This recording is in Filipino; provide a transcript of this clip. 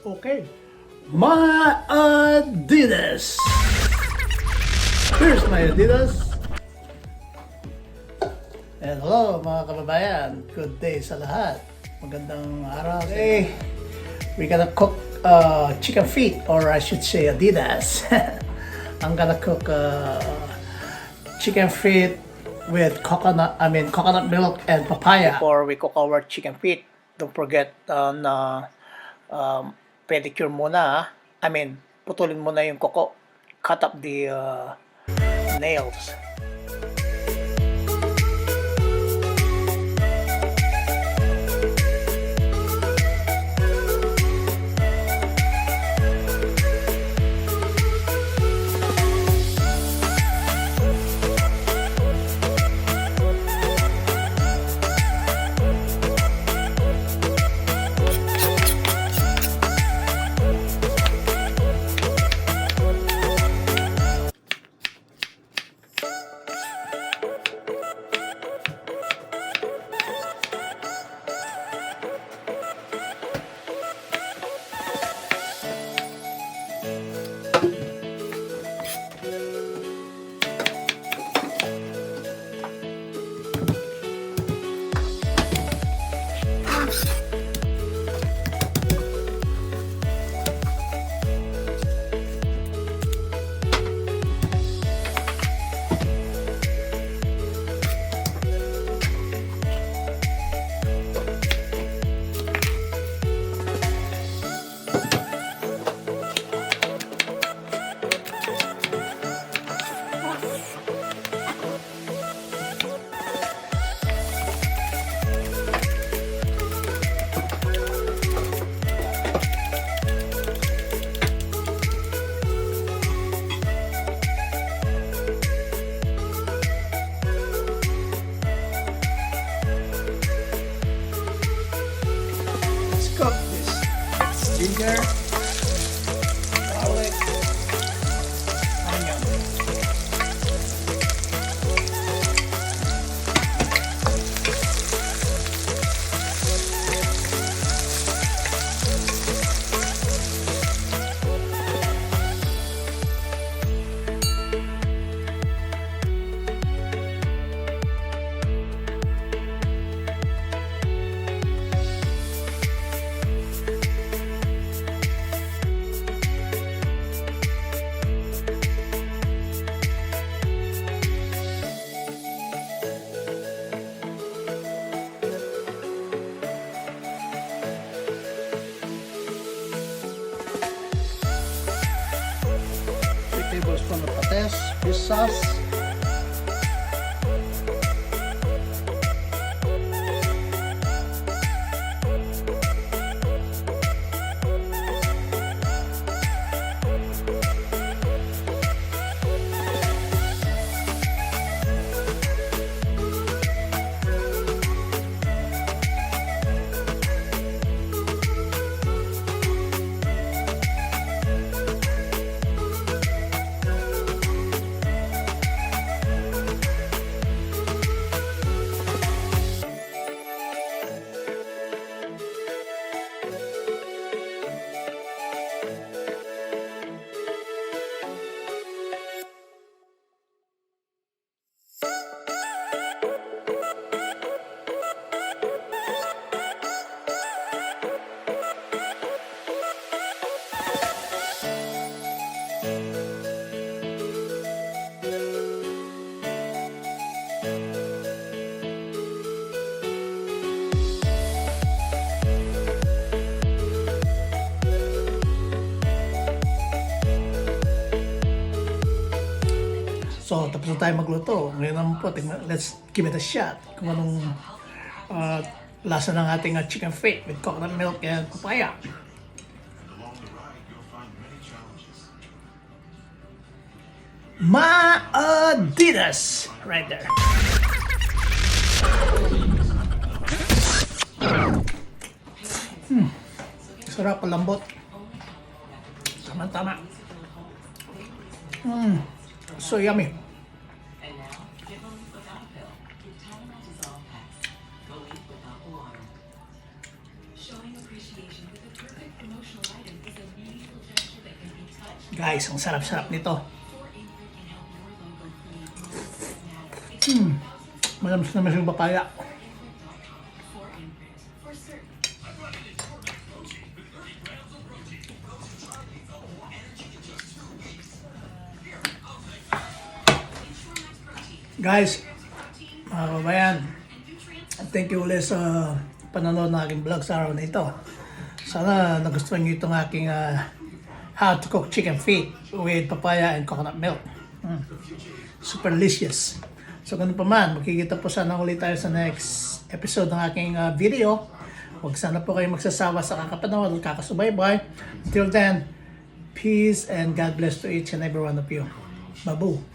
Okay. My Adidas. Here's my Adidas. And hello mga kababayan. Good day sa lahat. Magandang araw. Today, we're gonna cook chicken feet, or I should say Adidas. I'm gonna cook chicken feet with coconut milk and papaya. Before we cook our chicken feet, don't forget na pedicure muna. Putulin muna yung kuko. Cut up the nails. Cook this ginger, garlic, onion. Tablespoon of pates, fish sauce, so tapos na tayo magluto. Ngayon naman po, let's give it a shot kung anong lasa ng ating chicken feet with coconut milk and papaya. My Adidas! Right there. Sarap, palambot. Tama-tama. So yummy. Showing appreciation with the perfect promotional item Guys, ang sarap-sarap nito. Malamas na yung papaya. Guys, mga kababayan, thank you ulit sa panonood ng aking vlog sa araw na ito. Sana nagustuhan nyo itong aking how to cook chicken feet with papaya and coconut milk. Super delicious. So ganun pa man, magkikita po sana ulit tayo sa next episode ng aking video. Huwag sana po kayo magsasawa sa kakapanood at kakasubaybay. Until then, peace and God bless to each and every one of you. Babu.